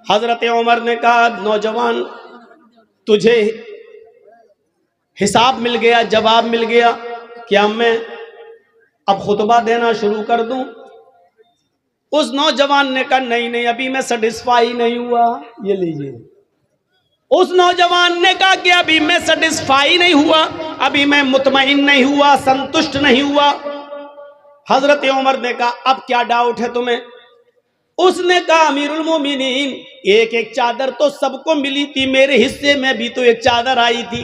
حضرت عمر نے کہا نوجوان تجھے حساب مل گیا، جواب مل گیا، کیا میں اب خطبہ دینا شروع کر دوں؟ اس نوجوان نے کہا نہیں ابھی میں سیٹسفائی نہیں ہوا۔ یہ لیجئے، اس نوجوان نے کہا کہ ابھی میں سیٹسفائی نہیں ہوا، ابھی میں مطمئن نہیں ہوا، سنتشٹ نہیں ہوا۔ حضرت عمر نے کہا اب کیا ڈاؤٹ ہے تمہیں؟ اس نے کہا امیر المومنین ایک چادر تو سب کو ملی تھی، میرے حصے میں بھی تو ایک چادر آئی تھی،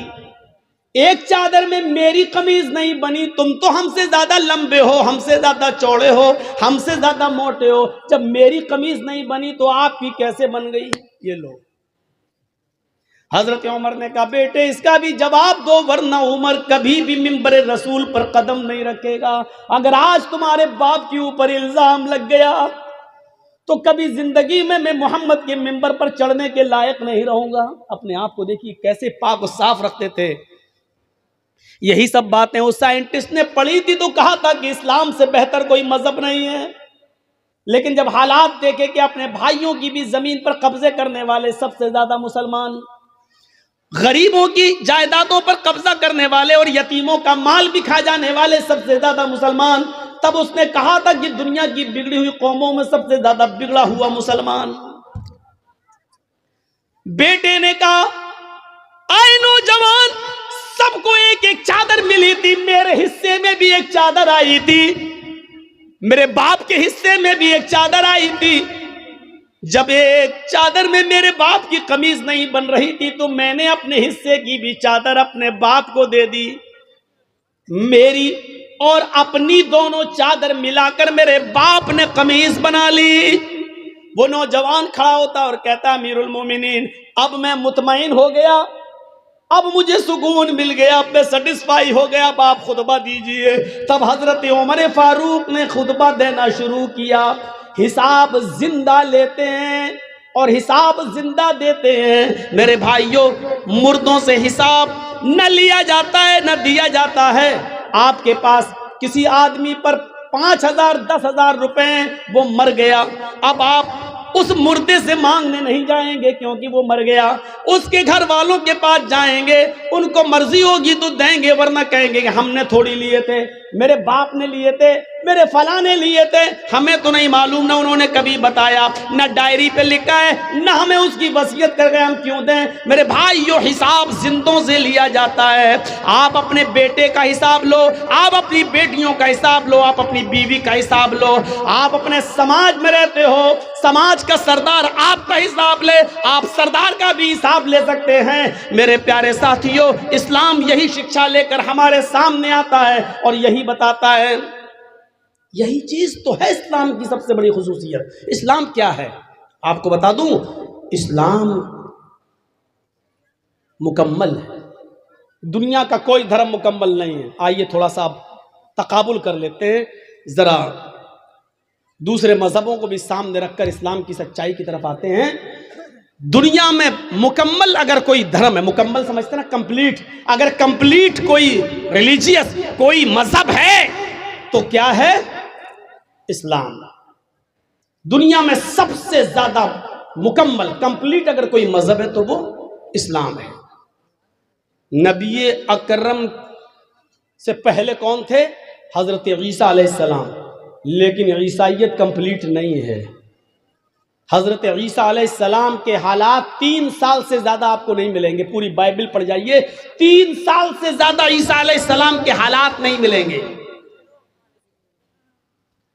ایک چادر میں میری قمیض نہیں بنی، تم تو ہم سے زیادہ لمبے ہو، ہم سے زیادہ چوڑے ہو، ہم سے زیادہ موٹے ہو، جب میری قمیض نہیں بنی تو آپ کی کیسے بن گئی؟ یہ لو۔ حضرت عمر نے کہا بیٹے اس کا بھی جواب دو ورنہ عمر کبھی بھی منبر رسول پر قدم نہیں رکھے گا۔ اگر آج تمہارے باپ کے اوپر الزام لگ گیا تو کبھی زندگی میں محمد کے منبر پر چڑھنے کے لائق نہیں رہوں گا۔ اپنے آپ کو دیکھیے کیسے پاک و صاف رکھتے تھے۔ یہی سب باتیں اس سائنٹسٹ نے پڑھی تھی تو کہا تھا کہ اسلام سے بہتر کوئی مذہب نہیں ہے، لیکن جب حالات دیکھے کہ اپنے بھائیوں کی بھی زمین پر قبضے کرنے والے سب سے زیادہ مسلمان، غریبوں کی جائیدادوں پر قبضہ کرنے والے اور یتیموں کا مال بھی کھا جانے والے سب سے زیادہ مسلمان، تب اس نے کہا تھا کہ دنیا کی بگڑی ہوئی قوموں میں سب سے زیادہ بگڑا ہوا مسلمان۔ بیٹے نے کہا اے نوجوان سب کو ایک چادر ملی تھی، میرے حصے میں بھی ایک چادر آئی تھی، میرے باپ کے حصے میں بھی ایک چادر آئی تھی، جب ایک چادر میں میرے باپ کی قمیض نہیں بن رہی تھی تو میں نے اپنے حصے کی بھی چادر اپنے باپ کو دے دی، میری اور اپنی دونوں چادر ملا کر میرے باپ نے قمیض بنا لی۔ وہ نوجوان کھڑا ہوتا اور کہتا امیر المومنین اب میں مطمئن ہو گیا، اب مجھے سکون مل گیا، اب میں سیٹسفائی ہو گیا، اب آپ خطبہ دیجئے۔ تب حضرت عمر فاروق نے خطبہ دینا شروع کیا۔ حساب زندہ لیتے ہیں اور حساب زندہ دیتے ہیں۔ میرے بھائیوں مردوں سے حساب نہ لیا جاتا ہے نہ دیا جاتا ہے۔ آپ کے پاس کسی آدمی پر 5,000 10,000 روپے وہ مر گیا، اب آپ اس مردے سے مانگنے نہیں جائیں گے کیونکہ وہ مر گیا، اس کے گھر والوں کے پاس جائیں گے، ان کو مرضی ہوگی تو دیں گے ورنہ کہیں گے کہ ہم نے تھوڑی لیے تھے، میرے باپ نے لیے تھے، میرے فلاں نے لیے تھے، ہمیں تو نہیں معلوم، نہ انہوں نے کبھی بتایا، نہ ڈائری پہ لکھا ہے، نہ ہمیں اس کی وصیت کر گئے ہم کیوں دیں۔ میرے بھائیو حساب زندوں سے لیا جاتا ہے۔ آپ اپنے بیٹے کا حساب لو، آپ اپنی بیٹیوں کا حساب لو، آپ اپنی بیوی کا حساب لو، آپ اپنے سماج میں رہتے ہو، سماج کا سردار آپ کا حساب لے، آپ سردار کا بھی حساب لے سکتے ہیں۔ میرے پیارے ساتھیو اسلام یہی شکشا لے کر ہمارے سامنے آتا ہے اور یہی بتاتا ہے، یہی چیز تو ہے اسلام کی سب سے بڑی خصوصیت۔ اسلام کیا ہے آپ کو بتا دوں، اسلام مکمل ہے، دنیا کا کوئی دھرم مکمل نہیں ہے۔ آئیے تھوڑا سا تقابل کر لیتے ہیں، ذرا دوسرے مذہبوں کو بھی سامنے رکھ کر اسلام کی سچائی کی طرف آتے ہیں۔ دنیا میں مکمل اگر کوئی دھرم ہے، مکمل سمجھتے ہیں نا کمپلیٹ، اگر کمپلیٹ کوئی ریلیجیس کوئی مذہب ہے تو کیا ہے؟ اسلام۔ دنیا میں سب سے زیادہ مکمل کمپلیٹ اگر کوئی مذہب ہے تو وہ اسلام ہے۔ نبی اکرم سے پہلے کون تھے؟ حضرت عیسیٰ علیہ السلام، لیکن عیسائیت کمپلیٹ نہیں ہے۔ حضرت عیسیٰ علیہ السلام کے حالات 3 سال سے زیادہ آپ کو نہیں ملیں گے، پوری بائبل پڑھ جائیے، 3 سال سے زیادہ عیسیٰ علیہ السلام کے حالات نہیں ملیں گے۔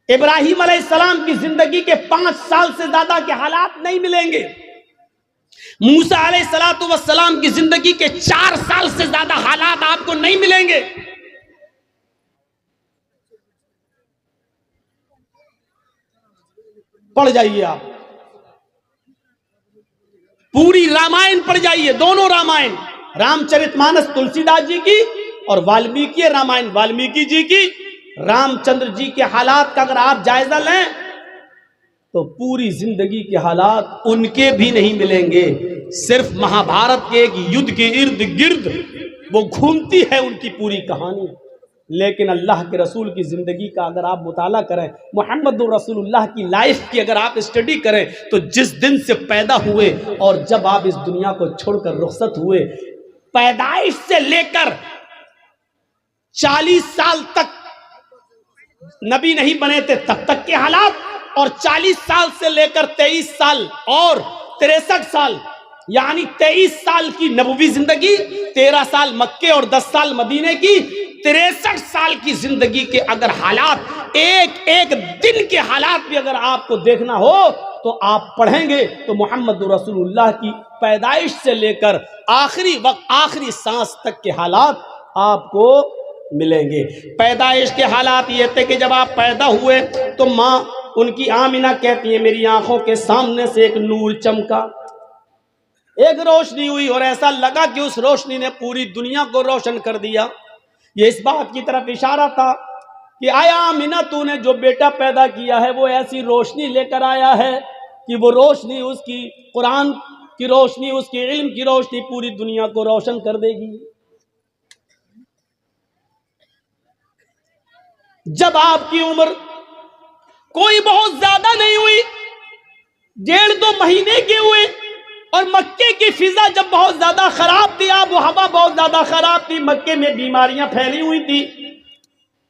ابراہیم علیہ السلام کی زندگی کے 5 سال سے زیادہ کے حالات نہیں ملیں گے۔ موسیٰ علیہ السلام کی زندگی کے 4 سال سے زیادہ حالات آپ کو نہیں ملیں گے۔ پڑھ جائیے آپ، پوری رامائن پڑھ جائیے، دونوں رامائن، رام چرت مانس تلسی داس جی کی اور والمیکی رامائن والمیکی جی کی۔ رام چندر جی کے حالات کا اگر آپ جائزہ لیں تو پوری زندگی کے حالات ان کے بھی نہیں ملیں گے، صرف مہابھارت کے ایک یدھ کے ارد گرد وہ گھومتی ہے ان کی پوری کہانی، لیکن اللہ کے رسول کی زندگی کا اگر آپ مطالعہ کریں، محمد الرسول اللہ کی لائف کی اگر آپ اسٹڈی کریں، تو جس دن سے پیدا ہوئے اور جب آپ اس دنیا کو چھوڑ کر رخصت ہوئے، پیدائش سے لے کر 40 سال تک نبی نہیں بنے تھے تب تک کے حالات، اور 40 سال سے لے کر 23 سال اور 63 سال یعنی 23 سال کی نبوی زندگی، 13 سال مکے اور 10 سال مدینے کی، 63 سال کی زندگی کے اگر حالات، ایک ایک دن کے حالات بھی اگر آپ کو دیکھنا ہو تو آپ پڑھیں گے تو محمد رسول اللہ کی پیدائش سے لے کر آخری وقت، آخری سانس تک کے حالات آپ کو ملیں گے۔ پیدائش کے حالات یہ تھے کہ جب آپ پیدا ہوئے تو ماں ان کی آمینہ کہتی ہے میری آنکھوں کے سامنے سے ایک نور چمکا، ایک روشنی ہوئی، اور ایسا لگا کہ اس روشنی نے پوری دنیا کو روشن کر دیا۔ یہ اس بات کی طرف اشارہ تھا کہ آیا آمینہ تو نے جو بیٹا پیدا کیا ہے وہ ایسی روشنی لے کر آیا ہے کہ وہ روشنی، اس کی قرآن کی روشنی، اس کی علم کی روشنی پوری دنیا کو روشن کر دے گی۔ جب آپ کی عمر کوئی بہت زیادہ نہیں ہوئی، 1.5-2 مہینے کے ہوئے، اور مکے کی فضا جب بہت زیادہ خراب تھی، آب و ہوا بہت زیادہ خراب تھی، مکے میں بیماریاں پھیلی ہوئی تھی،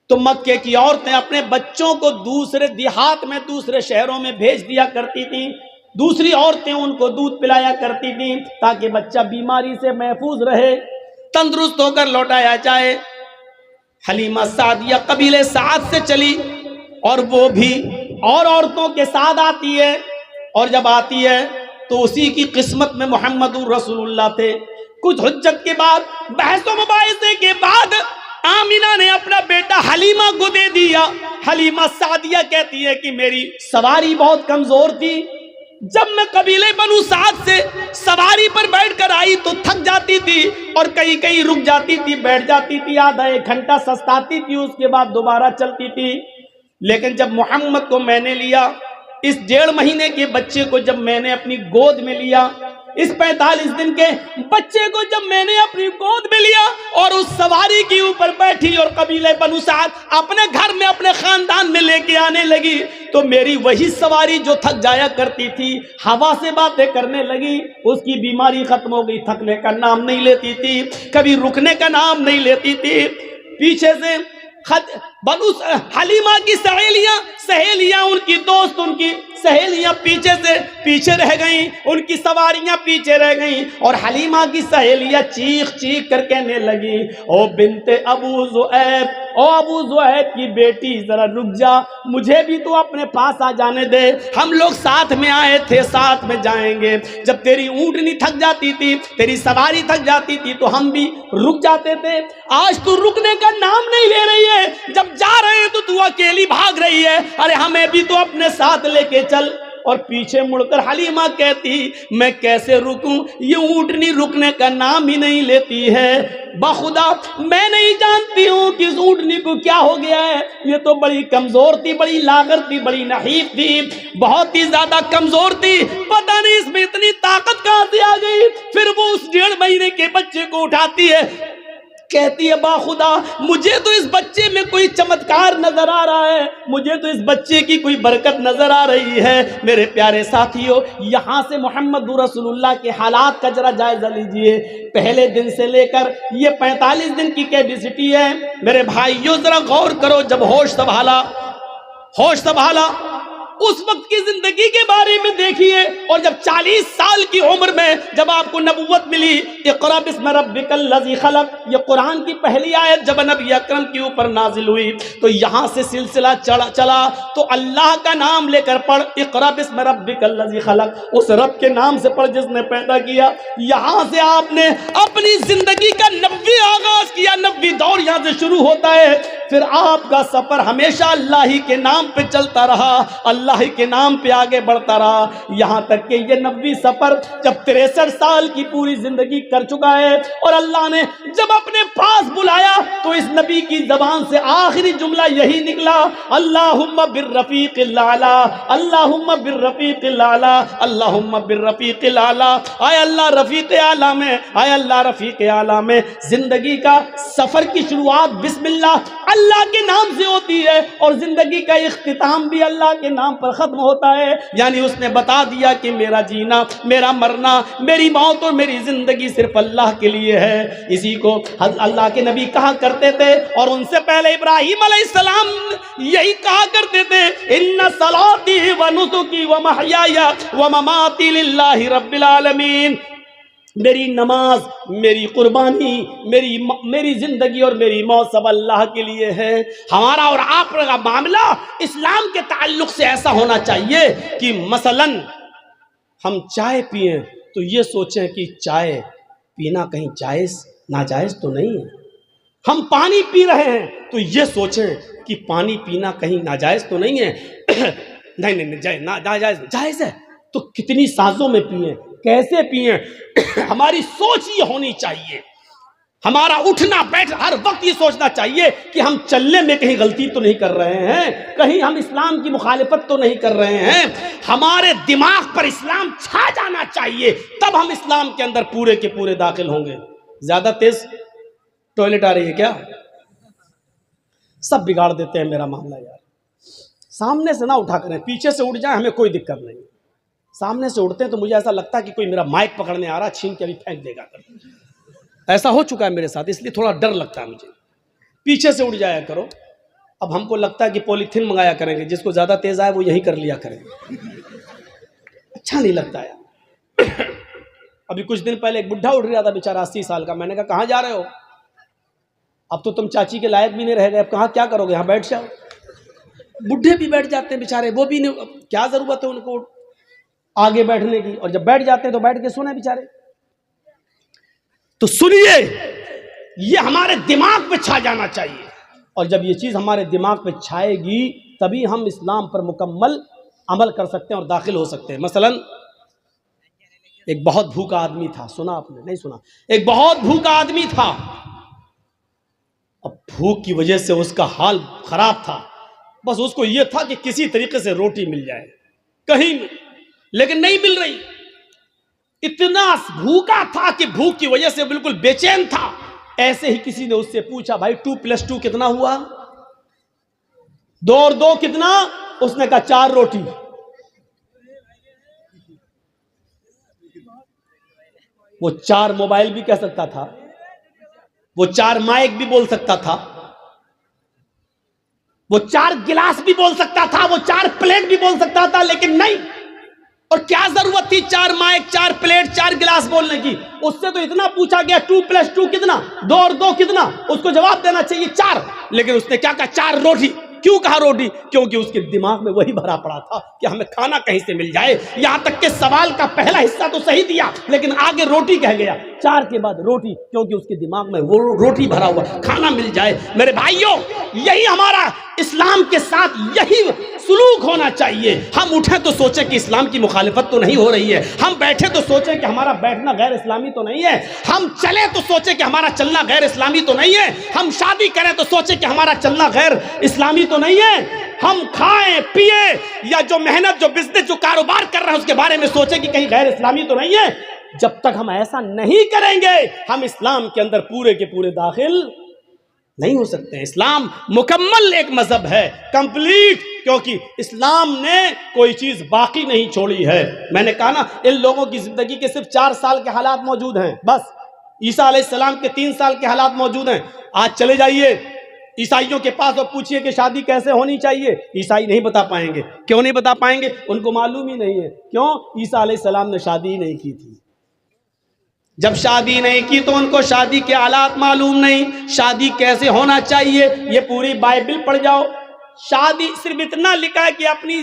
تو مکے کی عورتیں اپنے بچوں کو دوسرے دیہات میں، دوسرے شہروں میں بھیج دیا کرتی تھیں، دوسری عورتیں ان کو دودھ پلایا کرتی تھیں تاکہ بچہ بیماری سے محفوظ رہے، تندرست ہو کر لوٹایا جائے۔ حلیمہ سعدیہ قبیلے سعد سے چلی، اور وہ بھی اور عورتوں کے ساتھ آتی ہے، اور جب آتی ہے تو اسی کی قسمت میں محمد رسول اللہ تھے۔ کچھ حجت کے بعد، بحث و مباحثے کے بعد، آمینہ نے اپنا بیٹا حلیمہ کو دے دیا۔ حلیمہ سعدیہ کہتی ہے کہ میری سواری بہت کمزور تھی، جب میں قبیلے بنو سعد سے سواری پر بیٹھ کر آئی تو تھک جاتی تھی، اور کہیں کہیں رک جاتی تھی، بیٹھ جاتی تھی، آدھا 1 گھنٹہ سستاتی تھی، اس کے بعد دوبارہ چلتی تھی۔ لیکن جب محمد کو میں نے لیا، اس 1.5 مہینے کے بچے کو جب میں نے اپنی گود میں لیا، اس 45 دن کے بچے کو جب میں نے اپنی گود میں لیا اور اس سواری کے اوپر بیٹھی اور قبیلے بنو سعد اپنے گھر میں، اپنے خاندان میں لے کے آنے لگی، تو میری وہی سواری جو تھک جایا کرتی تھی، ہوا سے باتیں کرنے لگی، اس کی بیماری ختم ہو گئی، تھکنے کا نام نہیں لیتی تھی، کبھی رکنے کا نام نہیں لیتی تھی۔ پیچھے سے حلیمہ کی سہیلیاں، ان کی دوست، ان کی سہیلیاں پیچھے سے پیچھے رہ گئیں، ان کی سواریاں پیچھے رہ گئیں، اور حلیمہ کی سہیلیاں چیخ چیخ کر کہنے لگی او بنت ابو زؤیب، او ابو زؤیب کی بیٹی ذرا رک جا، مجھے بھی تو اپنے پاس آ جانے دے، ہم لوگ ساتھ میں آئے تھے، ساتھ میں جائیں گے۔ جب تیری اونٹنی تھک جاتی تھی، تیری سواری تھک جاتی تھی تو ہم بھی رک جاتے تھے، آج تو رکنے کا نام نہیں لے رہی ہے، جب جا رہے ہیں تو اکیلی بھاگ رہی ہے، ارے ہمیں بھی تو اپنے ساتھ لے کے چل۔ اور پیچھے مڑ کر حلیمہ کہتی میں کیسے رکوں، یہ اونٹنی رکنے کا نام ہی نہیں لیتی ہے، بخدا میں نہیں جانتی ہوں کہ اس اونٹنی کو کیا ہو گیا ہے، یہ تو بڑی کمزور تھی، بڑی لاغر تھی، بڑی نحیف تھی، بہت ہی زیادہ کمزور تھی، پتہ نہیں اس میں اتنی طاقت کہاں سے آ گئی۔ پھر وہ اس 1.5 مہینے کے بچے کو اٹھاتی ہے، کہتی ہے باخدا مجھے تو اس بچے میں کوئی چمتکار نظر آ رہا ہے، مجھے تو اس بچے کی کوئی برکت نظر آ رہی ہے۔ میرے پیارے ساتھیوں، یہاں سے محمد رسول اللہ کے حالات کا ذرا جائزہ لیجئے، پہلے دن سے لے کر یہ 45 دن کی کیپیسٹی ہے۔ میرے بھائیوں ذرا غور کرو، جب ہوش سنبھالا اس وقت کی زندگی کے بارے میں دیکھیے، اور جب 40 سال کی عمر میں جب آپ کو نبوت ملی، اقرأ بسم ربک الذی خلق، یہ قرآن کی پہلی آیت جب نبی اکرم کے اوپر نازل ہوئی تو یہاں سے سلسلہ چلا تو اللہ کا نام لے کر پڑھ، اقرأ بسم ربک الذی خلق، اس رب کے نام سے پڑھ جس نے پیدا کیا۔ یہاں سے آپ نے اپنی زندگی کا 90 آغاز کیا، 90 دور یہاں سے شروع ہوتا ہے۔ پھر آپ کا سفر ہمیشہ اللہ ہی کے نام پہ چلتا رہا، اللہ ہی کے نام پہ آگے بڑھتا رہا، یہاں تک کہ یہ نبوی سفر جب 63 سال کی پوری زندگی کر چکا ہے، اور اللہ نے جب اپنے پاس بلایا تو اس نبی کی زبان سے آخری جملہ یہی نکلا، اللہم بالرفیق الاعلی، اللہم بالرفیق الاعلی، اللہم بالرفیق الاعلی۔ آئے اللہ رفیق اعلیٰ میں، آئے اللہ رفیق اعلیٰ میں۔ زندگی کا سفر کی شروعات بسم اللہ کے نام سے ہوتی ہے، اور زندگی کا اختتام بھی اللہ کے نام پر ختم ہوتا ہے۔ یعنی اس نے بتا دیا کہ میرا جینا، میرا مرنا، میری موت اور میری زندگی صرف اللہ کے لیے ہے۔ اسی کو اللہ کے نبی کہا کرتے تھے، اور ان سے پہلے ابراہیم علیہ السلام یہی کہا کرتے تھے، ان صلاتی و نسکی و محیای و مماتی للہ رب العالمین۔ میری نماز، میری قربانی، میری زندگی اور میری موت سب اللہ کے لیے ہے۔ ہمارا اور آپ کا معاملہ اسلام کے تعلق سے ایسا ہونا چاہیے کہ مثلا ہم چائے پئیں تو یہ سوچیں کہ چائے پینا کہیں جائز ناجائز تو نہیں ہے۔ ہم پانی پی رہے ہیں تو یہ سوچیں کہ پانی پینا کہیں ناجائز تو نہیں ہے۔ نہیں جائز ہے تو کتنی سازوں میں پئیں، کیسے پئیں، ہماری سوچ یہ ہونی چاہیے۔ ہمارا اٹھنا بیٹھ ہر وقت یہ سوچنا چاہیے کہ ہم چلنے میں کہیں غلطی تو نہیں کر رہے ہیں، کہیں ہم اسلام کی مخالفت تو نہیں کر رہے ہیں۔ ہمارے دماغ پر اسلام چھا جانا چاہیے، تب ہم اسلام کے اندر پورے کے پورے داخل ہوں گے۔ زیادہ تیز ٹوائلٹ آ رہی ہے کیا؟ سب بگاڑ دیتے ہیں میرا معاملہ یار۔ سامنے سے نہ اٹھا کریں، پیچھے سے اٹھ جائیں ہمیں کوئی دقت نہیں۔ سامنے سے اڑتے ہیں تو مجھے ایسا لگتا ہے کہ کوئی میرا مائک پکڑنے آ رہا، چھین کے ابھی پھینک دے گا۔ ایسا ہو چکا ہے میرے ساتھ، اس لیے تھوڑا ڈر لگتا ہے مجھے۔ پیچھے سے اڑ جایا کرو۔ اب ہم کو لگتا ہے کہ پولیتھین منگایا کریں گے، جس کو زیادہ تیز آئے وہ یہی کر لیا کریں گے، اچھا نہیں لگتا یار۔ ابھی کچھ دن پہلے ایک بڈھا اٹھ رہا تھا بیچارہ 80 سال کا، میں نے کہا کہاں جا رہے ہو؟ اب تو تم چاچی کے لائق بھی نہیں رہ گئے، اب کہاں کیا کرو گے، یہاں بیٹھ جاؤ۔ بڈھے بھی بیٹھ جاتے ہیں بیچارے، وہ بھی نہیں، کیا ضرورت ہے ان کو آگے بیٹھنے کی، اور جب بیٹھ جاتے ہیں تو بیٹھ کے سنیں بیچارے۔ تو سنیے، یہ ہمارے دماغ پہ چھا جانا چاہیے، اور جب یہ چیز ہمارے دماغ پہ چھائے گی تبھی ہم اسلام پر مکمل عمل کر سکتے ہیں اور داخل ہو سکتے ہیں۔ مثلا ایک بہت بھوکا آدمی تھا، سنا آپ نے؟ نہیں سنا؟ ایک بہت بھوکا آدمی تھا، اب بھوک کی وجہ سے اس کا حال خراب تھا، بس اس کو یہ تھا کہ کسی طریقے سے روٹی مل جائے کہیں میں، لیکن نہیں مل رہی۔ اتنا بھوکا تھا کہ بھوک کی وجہ سے بالکل بے چین تھا۔ ایسے ہی کسی نے اس سے پوچھا، بھائی 2+2 کتنا ہوا؟ 2 اور 2 کتنا؟ اس نے کہا 4 روٹی۔ وہ 4 موبائل بھی کہہ سکتا تھا، وہ 4 مائک بھی بول سکتا تھا، وہ 4 گلاس بھی بول سکتا تھا، وہ 4 پلیٹ بھی بول سکتا تھا، لیکن نہیں۔ اور کیا ضرورت تھی 4 مائک، 4 پلیٹ، 4 گلاس بولنے کی؟ اس سے تو اتنا پوچھا گیا 2+2 کتنا، 2 اور 2 کتنا؟ اس کو جواب دینا چاہیے 4، لیکن اس نے کیا کہا 4 روٹی۔ کیوں کہا روٹی؟ کیونکہ اس کے دماغ میں وہی بھرا پڑا تھا کہ ہمیں کھانا کہیں سے مل جائے۔ یہاں تک کہ سوال کا پہلا حصہ تو صحیح دیا، لیکن آگے روٹی کہہ گیا، 4 کے بعد روٹی، کیونکہ اس کے دماغ میں وہ روٹی بھرا ہوا، کھانا مل جائے۔ میرے بھائیوں، یہی ہمارا اسلام کے ساتھ یہی سلوک ہونا چاہیے۔ ہم اٹھیں تو سوچیں کہ اسلام کی مخالفت تو نہیں ہو رہی ہے، ہم بیٹھے تو سوچیں کہ ہمارا بیٹھنا غیر اسلامی تو نہیں ہے، ہم چلیں تو سوچیں کہ ہمارا چلنا غیر اسلامی تو نہیں ہے، ہم شادی کریں تو سوچیں کہ ہمارا چلنا غیر اسلامی تو نہیں ہے، ہم کھائیں پیئیں یا جو محنت، جو بزنس، جو کاروبار کر رہے ہیں اس کے بارے میں سوچیں کہ کہیں غیر اسلامی تو نہیں ہے۔ جب تک ہم ایسا نہیں کریں گے ہم اسلام کے اندر پورے کے پورے داخل نہیں ہو سکتے ہیں۔ اسلام مکمل ایک مذہب ہے، کمپلیٹ، کیونکہ اسلام نے کوئی چیز باقی نہیں چھوڑی ہے۔ میں نے کہا نا، ان لوگوں کی زندگی کے صرف 4 سال کے حالات موجود ہیں، بس عیسیٰ علیہ السلام کے 3 سال کے حالات موجود ہیں۔ آج چلے جائیے عیسائیوں کے پاس اور پوچھئے کہ شادی کیسے ہونی چاہیے، عیسائی نہیں بتا پائیں گے۔ کیوں نہیں بتا پائیں گے؟ ان کو معلوم ہی نہیں ہے۔ کیوں؟ عیسیٰ علیہ السلام نے شادی ہی نہیں کی تھی۔ جب شادی نہیں کی تو ان کو شادی کے حالات معلوم نہیں، شادی کیسے ہونا چاہیے۔ یہ پوری بائبل پڑھ جاؤ، شادی صرف اتنا لکھا ہے کہ اپنی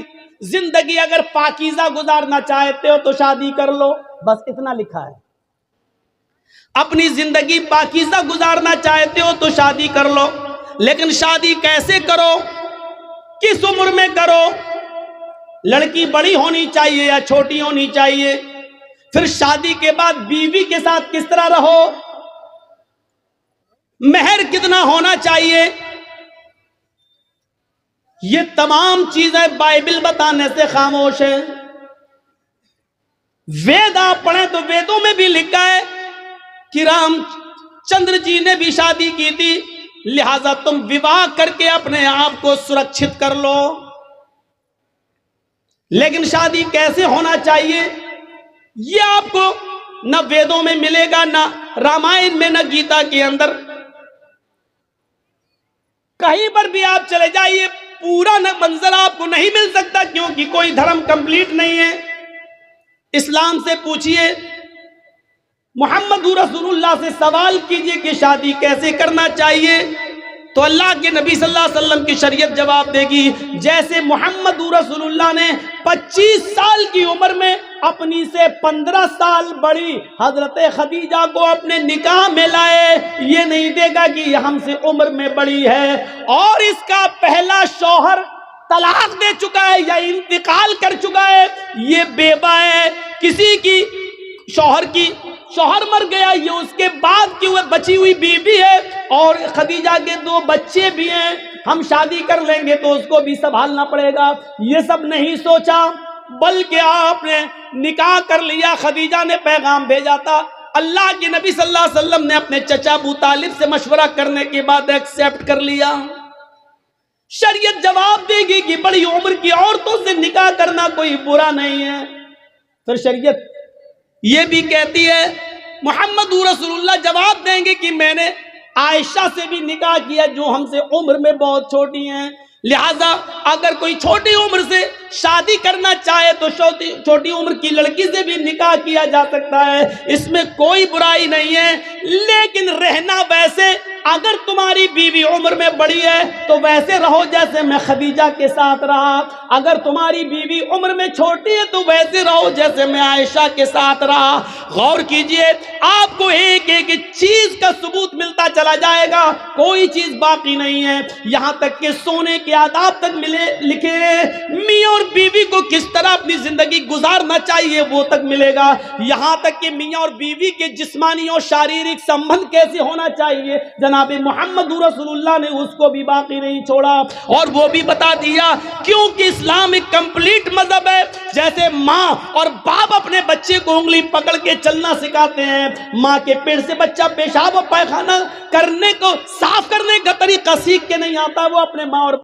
زندگی اگر پاکیزہ گزارنا چاہتے ہو تو شادی کر لو، بس اتنا لکھا ہے۔ اپنی زندگی پاکیزہ گزارنا چاہتے ہو تو شادی کر لو۔ لیکن شادی کیسے کرو، کس عمر میں کرو، لڑکی بڑی ہونی چاہیے یا چھوٹی ہونی چاہیے، پھر شادی کے بعد بیوی کے ساتھ کس طرح رہو، مہر کتنا ہونا چاہیے، یہ تمام چیزیں بائبل بتانے سے خاموش ہے۔ وید آپ پڑھیں تو ویدوں میں بھی لکھا ہے کہ رام چندر جی نے بھی شادی کی تھی، لہذا تم وواہ کر کے اپنے آپ کو سرکشت کر لو۔ لیکن شادی کیسے ہونا چاہیے یہ آپ کو نہ ویدوں میں ملے گا، نہ رامائن میں، نہ گیتا کے اندر، کہیں پر بھی آپ چلے جائیے پورا منظر آپ کو نہیں مل سکتا، کیونکہ کوئی دھرم کمپلیٹ نہیں ہے۔ اسلام سے پوچھئے، محمد رسول اللہ سے سوال کیجئے کہ شادی کیسے کرنا چاہیے، تو اللہ کے نبی صلی اللہ علیہ وسلم کی شریعت جواب دے گی جیسے محمد رسول اللہ نے 25 سال کی عمر میں اپنی سے 15 سال بڑی حضرت خدیجہ کو اپنے نکاح میں لائے، یہ نہیں دے گا کہ یہ ہم سے عمر میں بڑی ہے اور اس کا پہلا شوہر طلاق دے چکا ہے یا انتقال کر چکا ہے، یہ بیوہ ہے، کسی کی شوہر مر گیا، یہ اس کے بعد کی وہ بچی ہوئی بیوی ہے، اور خدیجہ کے 2 بچے بھی ہیں، ہم شادی کر لیں گے تو اس کو بھی سنبھالنا پڑے گا۔ یہ سب نہیں سوچا، بلکہ آپ نے نکاح کر لیا۔ خدیجہ نے پیغام بھیجا تھا، اللہ کے نبی صلی اللہ علیہ وسلم نے اپنے چچا ابو طالب سے مشورہ کرنے کے بعد ایکسیپٹ کر لیا۔ شریعت جواب دے گی کہ بڑی عمر کی عورتوں سے نکاح کرنا کوئی برا نہیں ہے۔ پھر شریعت یہ بھی کہتی ہے، محمد رسول اللہ جواب دیں گے کہ میں نے عائشہ سے بھی نکاح کیا جو ہم سے عمر میں بہت چھوٹی ہیں، لہذا اگر کوئی چھوٹی عمر سے شادی کرنا چاہے تو چھوٹی عمر کی لڑکی سے بھی نکاح کیا جا سکتا ہے، اس میں کوئی برائی نہیں ہے۔ لیکن رہنا ویسے، اگر تمہاری بیوی عمر میں بڑی ہے تو ویسے رہو جیسے میں خدیجہ کے ساتھ رہا، اگر تمہاری بیوی عمر میں چھوٹی ہے تو ویسے رہو جیسے میں عائشہ کے ساتھ رہا۔ غور کیجئے، آپ کو ایک ایک چیز کا ثبوت ملتا چلا جائے گا، کوئی چیز باقی نہیں ہے، یہاں تک کہ سونے کے آداب تک لکھے ہیں، میاں اور بیوی کو کس طرح اپنی زندگی گزارنا چاہیے وہ تک ملے گا، یہاں تک کہ میاں اور بیوی کے جسمانی اور شاریرک سمبند کیسے ہونا چاہیے جناب محمد رسول اللہ نے اس کو بھی باقی نہیں چھوڑا، اور وہ بھی بتا دیا، کیونکہ اسلام ایک کمپلیٹ مذہب ہے۔ جیسے ماں اور باپ اپنے بچے کو انگلی پکڑ کے چلنا سکھاتے ہیں، ماں کے پیٹ سے بچہ پیشاب و پیخانہ کرنے کو صاف کرنے کا طریقہ سیکھ کے نہیں آتا، وہ اپنے ماں اور